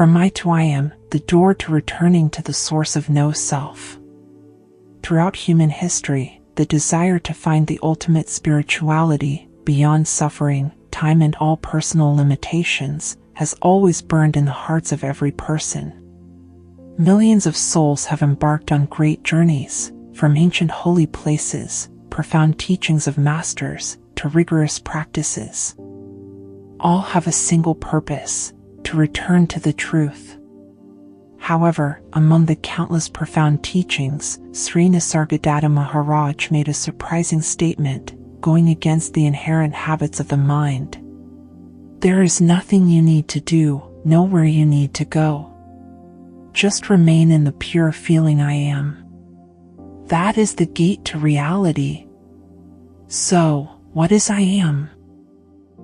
From I to I am, the door to returning to the source of no self. Throughout human history, the desire to find the ultimate spirituality, beyond suffering, time and all personal limitations, has always burned in the hearts of every person. Millions of souls have embarked on great journeys, from ancient holy places, profound teachings of masters, to rigorous practices. All have a single purpose: to return to the truth. However, among the countless profound teachings, Sri Nisargadatta Maharaj made a surprising statement, going against the inherent habits of the mind. There is nothing you need to do, nowhere you need to go. Just remain in the pure feeling I am. That is the gate to reality. So, what is I am?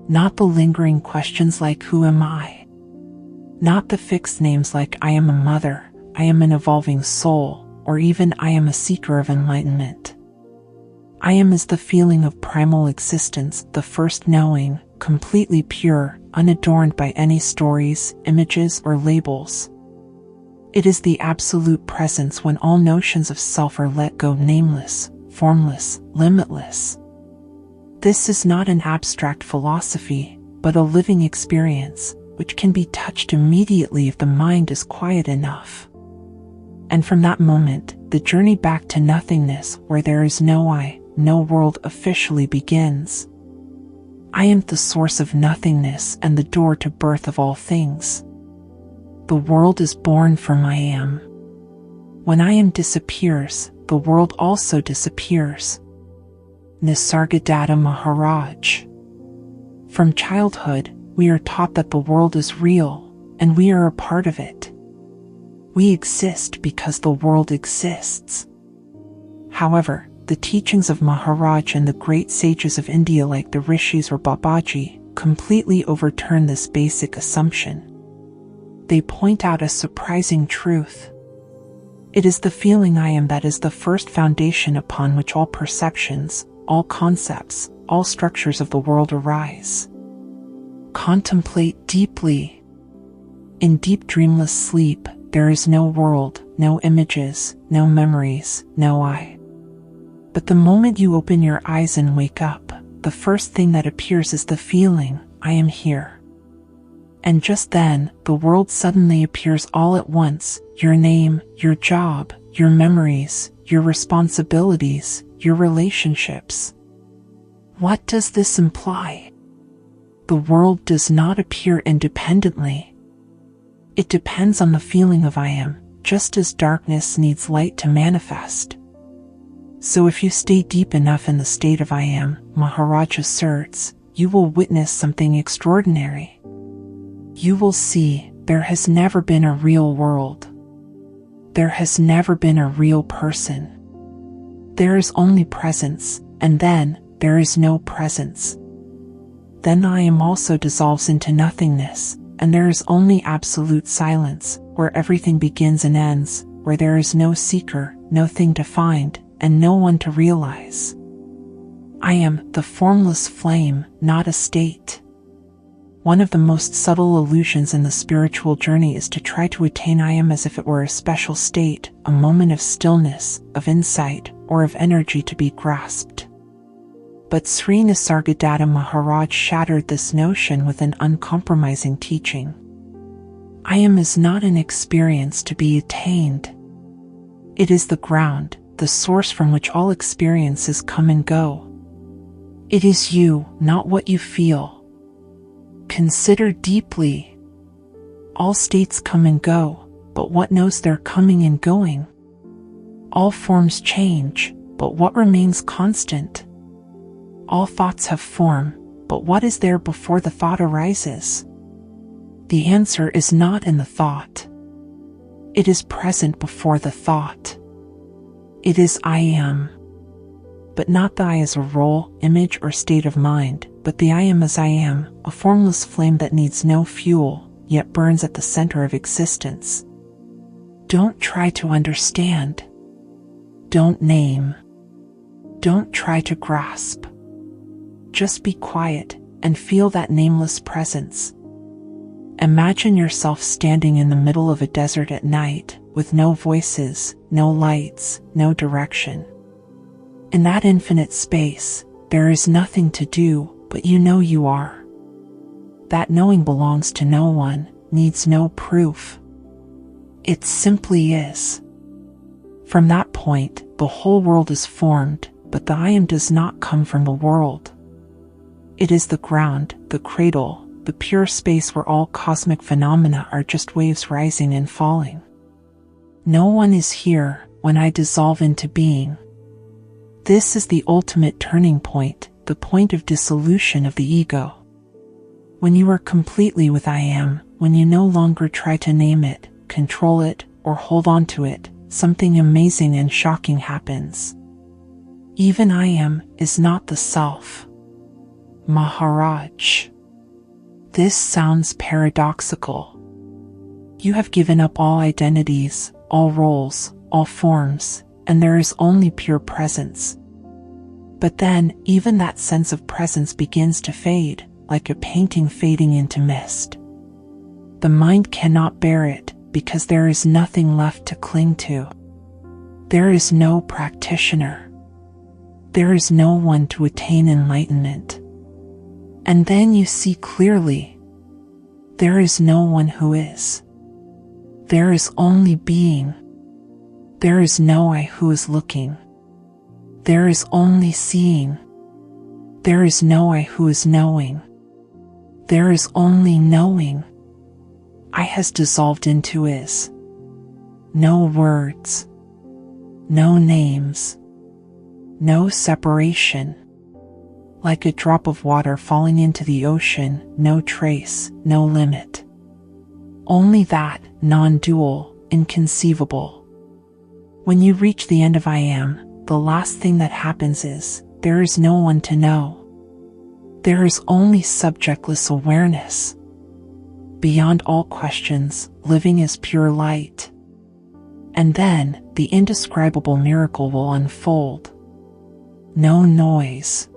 Not the lingering questions like who am I? Not the fixed names like I am a mother, I am an evolving soul, or even I am a seeker of enlightenment. I am is the feeling of primal existence, the first knowing, completely pure, unadorned by any stories, images, or labels. It is the absolute presence when all notions of self are let go, nameless, formless, limitless. This is not an abstract philosophy, but a living experience, which can be touched immediately if the mind is quiet enough. And from that moment, the journey back to nothingness, where there is no I, no world, officially begins. I am the source of nothingness and the door to birth of all things. The world is born from I am. When I am disappears, the world also disappears. Nisargadatta Maharaj. From childhood, we are taught that the world is real, and we are a part of it. We exist because the world exists. However, the teachings of Maharaj and the great sages of India like the Rishis or Babaji completely overturn this basic assumption. They point out a surprising truth. It is the feeling I am that is the first foundation upon which all perceptions, all concepts, all structures of the world arise. Contemplate deeply. In deep dreamless sleep, there is no world, no images, no memories, no I. But the moment you open your eyes and wake up, the first thing that appears is the feeling, I am here. And just then, the world suddenly appears all at once: your name, your job, your memories, your responsibilities, your relationships. What does this imply? The world does not appear independently. It depends on the feeling of I am, just as darkness needs light to manifest. So if you stay deep enough in the state of I am, Maharaj asserts, you will witness something extraordinary. You will see, there has never been a real world. There has never been a real person. There is only presence, and then, there is no presence. Then I am also dissolves into nothingness, and there is only absolute silence, where everything begins and ends, where there is no seeker, no thing to find, and no one to realize. I am the formless flame, not a state. One of the most subtle illusions in the spiritual journey is to try to attain I am as if it were a special state, a moment of stillness, of insight, or of energy to be grasped. But Sri Nisargadatta Maharaj shattered this notion with an uncompromising teaching. I am is not an experience to be attained. It is the ground, the source from which all experiences come and go. It is you, not what you feel. Consider deeply. All states come and go, but what knows they're coming and going? All forms change, but what remains constant? All thoughts have form, but what is there before the thought arises? The answer is not in the thought. It is present before the thought. It is I am. But not the I as a role, image, or state of mind, but the I am as I am, a formless flame that needs no fuel, yet burns at the center of existence. Don't try to understand. Don't name. Don't try to grasp. Just be quiet and feel that nameless presence. Imagine yourself standing in the middle of a desert at night, with no voices, no lights, no direction. In that infinite space, there is nothing to do, but you know you are. That knowing belongs to no one, needs no proof. It simply is. From that point, the whole world is formed, but the I am does not come from the world. It is the ground, the cradle, the pure space where all cosmic phenomena are just waves rising and falling. No one is here when I dissolve into being. This is the ultimate turning point, the point of dissolution of the ego. When you are completely with I am, when you no longer try to name it, control it, or hold on to it, something amazing and shocking happens. Even I am is not the self. Maharaj. This sounds paradoxical. You have given up all identities, all roles, all forms, and there is only pure presence. But then, even that sense of presence begins to fade, like a painting fading into mist. The mind cannot bear it, because there is nothing left to cling to. There is no practitioner. There is no one to attain enlightenment. And then you see clearly. There is no one who is. There is only being. There is no I who is looking. There is only seeing. There is no I who is knowing. There is only knowing. I has dissolved into is. No words. No names. No separation. Like a drop of water falling into the ocean, no trace, no limit. Only that, non-dual, inconceivable. When you reach the end of I am, the last thing that happens is, there is no one to know. There is only subjectless awareness. Beyond all questions, living is pure light. And then, the indescribable miracle will unfold. No noise.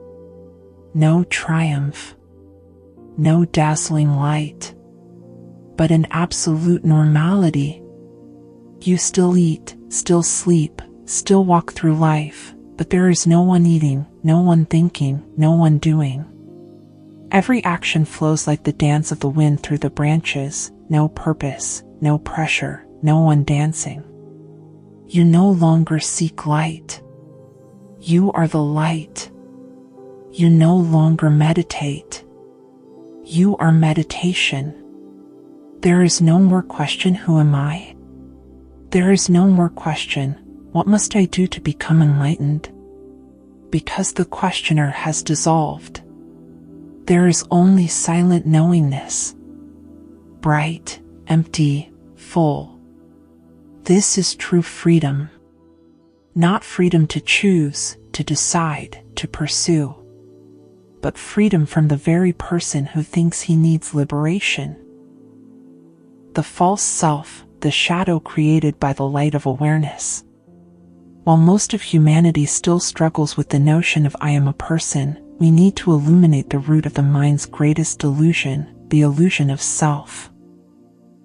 No triumph. No dazzling light. But an absolute normality. You still eat, still sleep, still walk through life, but there is no one eating, no one thinking, no one doing. Every action flows like the dance of the wind through the branches, no purpose, no pressure, no one dancing. You no longer seek light. You are the light. You no longer meditate. You are meditation. There is no more question, who am I? There is no more question, what must I do to become enlightened? Because the questioner has dissolved. There is only silent knowingness. Bright, empty, full. This is true freedom. Not freedom to choose, to decide, to pursue. But freedom from the very person who thinks he needs liberation. The false self, the shadow created by the light of awareness. While most of humanity still struggles with the notion of I am a person, we need to illuminate the root of the mind's greatest delusion, the illusion of self.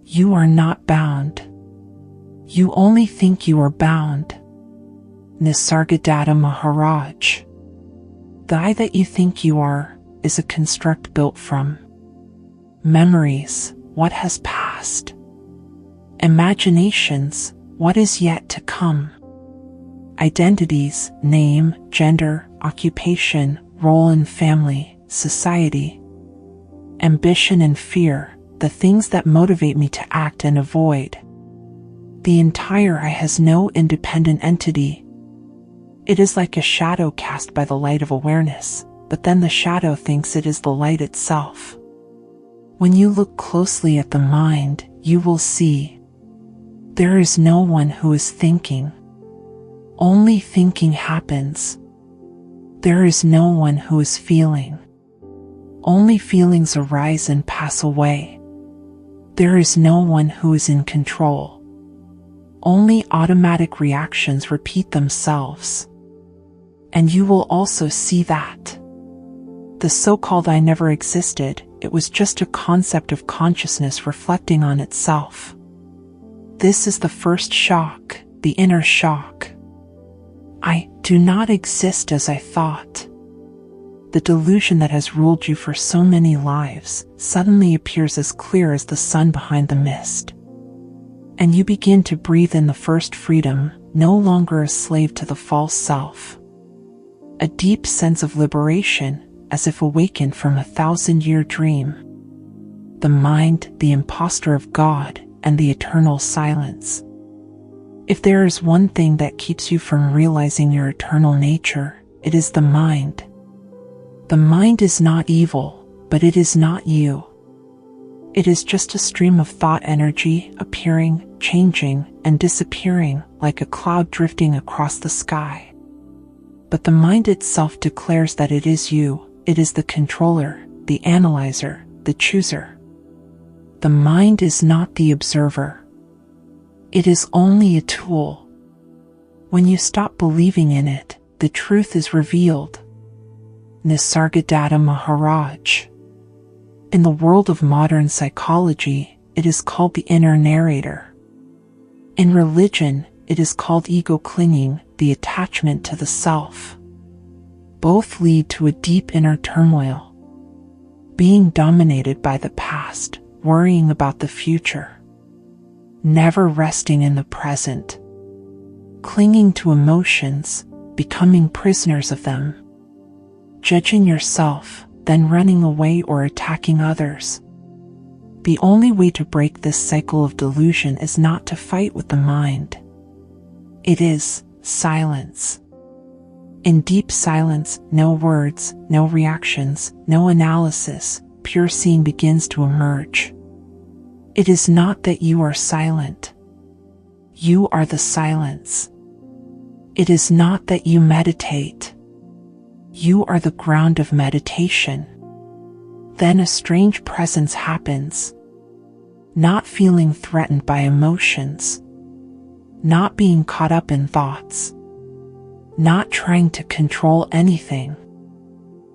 You are not bound. You only think you are bound. Nisargadatta Maharaj. The I that you think you are, is a construct built from memories, what has passed. Imaginations, what is yet to come. Identities, name, gender, occupation, role in family, society. Ambition and fear, the things that motivate me to act and avoid. The entire I has no independent entity. It is like a shadow cast by the light of awareness, but then the shadow thinks it is the light itself. When you look closely at the mind, you will see. There is no one who is thinking. Only thinking happens. There is no one who is feeling. Only feelings arise and pass away. There is no one who is in control. Only automatic reactions repeat themselves. And you will also see that the so-called I never existed, it was just a concept of consciousness reflecting on itself. This is the first shock, the inner shock. I do not exist as I thought. The delusion that has ruled you for so many lives suddenly appears as clear as the sun behind the mist. And you begin to breathe in the first freedom, no longer a slave to the false self. A deep sense of liberation, as if awakened from a 1,000-year dream. The mind, the impostor of God, and the eternal silence. If there is one thing that keeps you from realizing your eternal nature, it is the mind. The mind is not evil, but it is not you. It is just a stream of thought energy appearing, changing, and disappearing like a cloud drifting across the sky. But the mind itself declares that it is you, it is the controller, the analyzer, the chooser. The mind is not the observer. It is only a tool. When you stop believing in it, the truth is revealed. Nisargadatta Maharaj. In the world of modern psychology, it is called the inner narrator. In religion, it is called ego clinging, the attachment to the self. Both lead to a deep inner turmoil. Being dominated by the past, worrying about the future. Never resting in the present. Clinging to emotions, becoming prisoners of them. Judging yourself, then running away or attacking others. The only way to break this cycle of delusion is not to fight with the mind. It is silence. In deep silence, no words, no reactions, no analysis, pure seeing begins to emerge. It is not that you are silent. You are the silence. It is not that you meditate. You are the ground of meditation. Then a strange presence happens. Not feeling threatened by emotions. Not being caught up in thoughts. Not trying to control anything.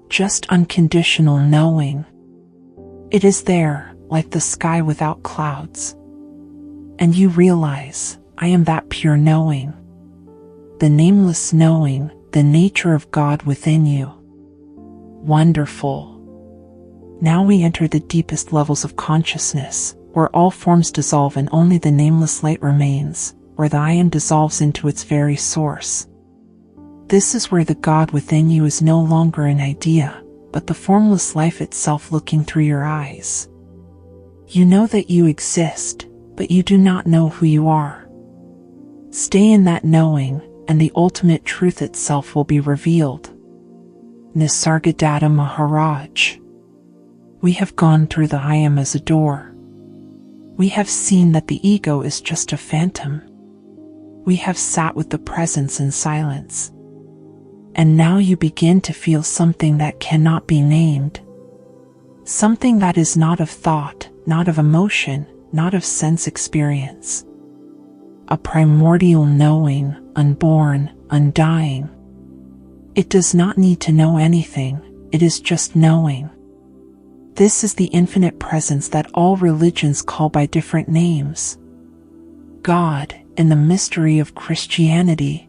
Just unconditional knowing. It is there, like the sky without clouds. And you realize, I am that pure knowing. The nameless knowing, the nature of God within you. Wonderful. Now we enter the deepest levels of consciousness, where all forms dissolve and only the nameless light remains, where the I am dissolves into its very source. This is where the God within you is no longer an idea, but the formless life itself looking through your eyes. You know that you exist, but you do not know who you are. Stay in that knowing, and the ultimate truth itself will be revealed. Nisargadatta Maharaj. We have gone through the I am as a door. We have seen that the ego is just a phantom. We have sat with the presence in silence. And now you begin to feel something that cannot be named. Something that is not of thought, not of emotion, not of sense experience. A primordial knowing, unborn, undying. It does not need to know anything, it is just knowing. This is the infinite presence that all religions call by different names. God, in the mystery of Christianity.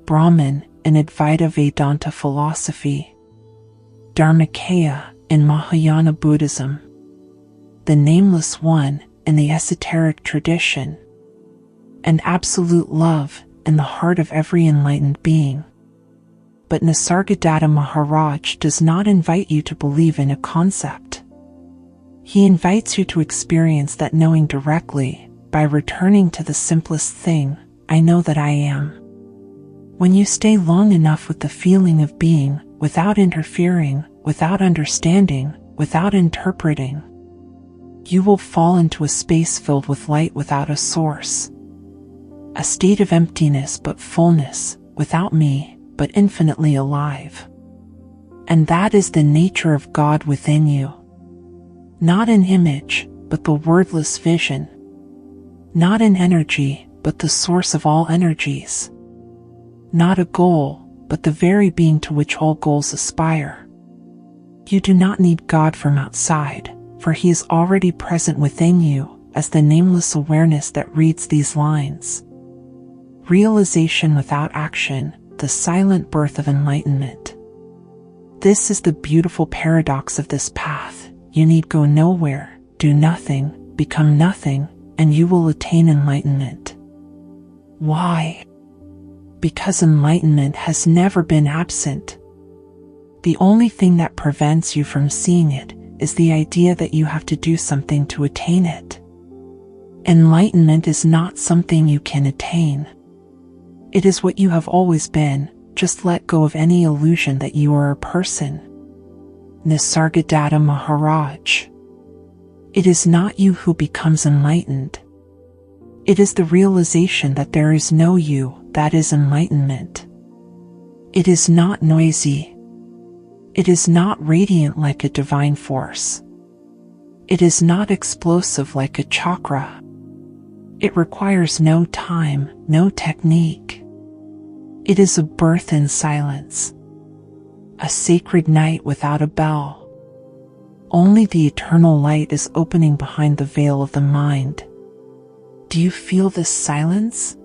Brahman, in Advaita Vedanta philosophy. Dharmakaya, in Mahayana Buddhism. The Nameless One, in the esoteric tradition. And absolute love, in the heart of every enlightened being. But Nisargadatta Maharaj does not invite you to believe in a concept. He invites you to experience that knowing directly, by returning to the simplest thing, I know that I am. When you stay long enough with the feeling of being, without interfering, without understanding, without interpreting, you will fall into a space filled with light without a source. A state of emptiness but fullness, without me, but infinitely alive. And that is the nature of God within you. Not an image, but the wordless vision. Not an energy, but the source of all energies. Not a goal, but the very being to which all goals aspire. You do not need God from outside, for He is already present within you as the nameless awareness that reads these lines. Realization without action, the silent birth of enlightenment. This is the beautiful paradox of this path. You need go nowhere, do nothing, become nothing, and you will attain enlightenment. Why? Because enlightenment has never been absent. The only thing that prevents you from seeing it is the idea that you have to do something to attain it. Enlightenment is not something you can attain. It is what you have always been. Just let go of any illusion that you are a person. Nisargadatta Maharaj. It is not you who becomes enlightened. It is the realization that there is no you that is enlightenment. It is not noisy. It is not radiant like a divine force. It is not explosive like a chakra. It requires no time, no technique. It is a birth in silence. A sacred night without a bell. Only the eternal light is opening behind the veil of the mind. Do you feel this silence?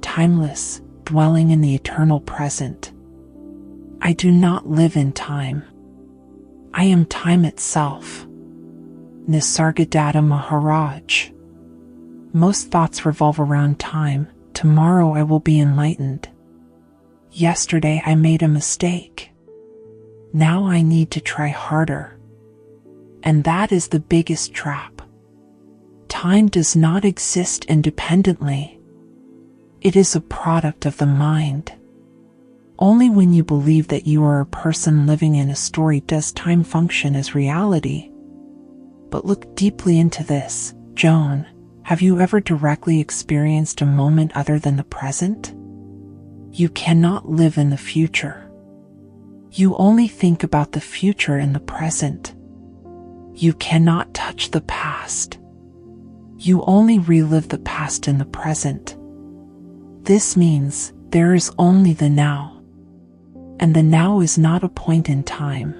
Timeless, dwelling in the eternal present. I do not live in time. I am time itself. Nisargadatta Maharaj. Most thoughts revolve around time. Tomorrow I will be enlightened. Yesterday I made a mistake. Now I need to try harder. And that is the biggest trap. Time does not exist independently. It is a product of the mind. Only when you believe that you are a person living in a story does time function as reality. But look deeply into this, Joan. Have you ever directly experienced a moment other than the present? You cannot live in the future. You only think about the future in the present. You cannot touch the past. You only relive the past in the present. This means there is only the now. And the now is not a point in time.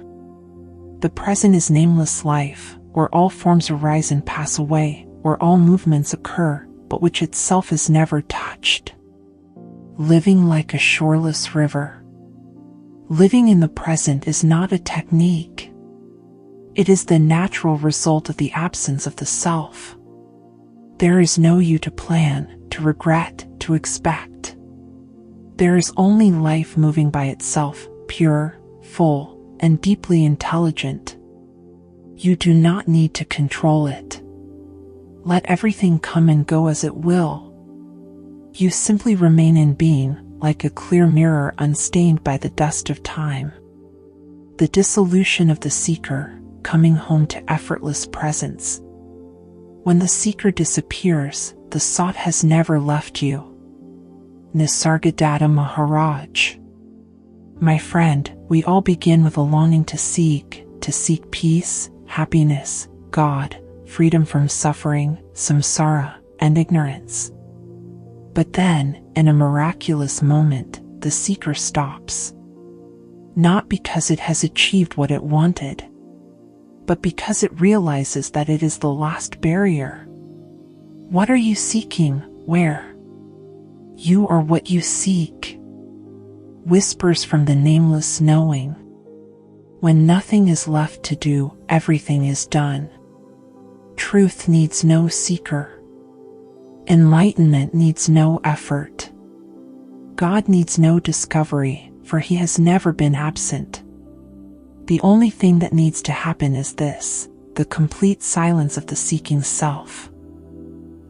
The present is nameless life, where all forms arise and pass away, where all movements occur, but which itself is never touched. Living like a shoreless river. Living in the present is not a technique. It is the natural result of the absence of the self. There is no you to plan, to regret, to expect. There is only life moving by itself, pure, full, and deeply intelligent. You do not need to control it. Let everything come and go as it will. You simply remain in being, like a clear mirror unstained by the dust of time. The dissolution of the seeker, coming home to effortless presence. When the seeker disappears, the sought has never left you. Nisargadatta Maharaj. My friend, we all begin with a longing to seek peace, happiness, God, freedom from suffering, samsara, and ignorance. But then, in a miraculous moment, the seeker stops. Not because it has achieved what it wanted, but because it realizes that it is the last barrier. What are you seeking? Where? You are what you seek. Whispers from the nameless knowing. When nothing is left to do, everything is done. Truth needs no seeker. Enlightenment needs no effort. God needs no discovery, for He has never been absent. The only thing that needs to happen is this, the complete silence of the seeking self.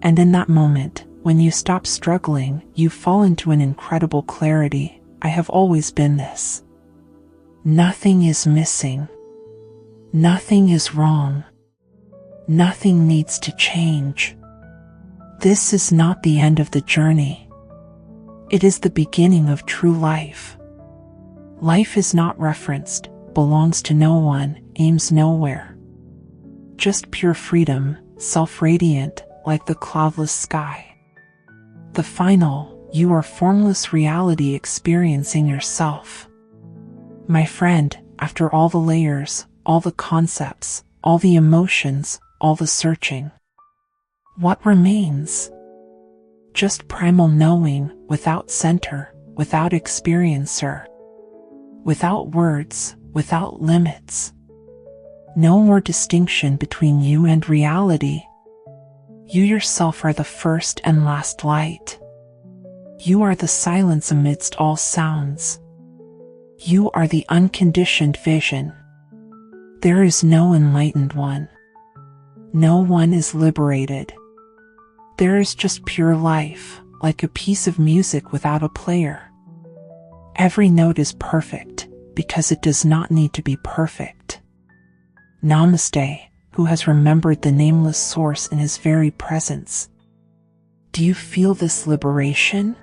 And in that moment, when you stop struggling, you fall into an incredible clarity. I have always been this. Nothing is missing. Nothing is wrong. Nothing needs to change. This is not the end of the journey. It is the beginning of true life. Life is not referenced, belongs to no one, aims nowhere. Just pure freedom, self-radiant, like the cloudless sky. The final, you are formless reality experiencing yourself. My friend, after all the layers, all the concepts, all the emotions, all the searching, what remains? Just primal knowing, without center, without experiencer, without words, without limits. No more distinction between you and reality. You yourself are the first and last light. You are the silence amidst all sounds. You are the unconditioned vision. There is no enlightened one. No one is liberated. There is just pure life, like a piece of music without a player. Every note is perfect, because it does not need to be perfect. Namaste, who has remembered the nameless source in his very presence. Do you feel this liberation?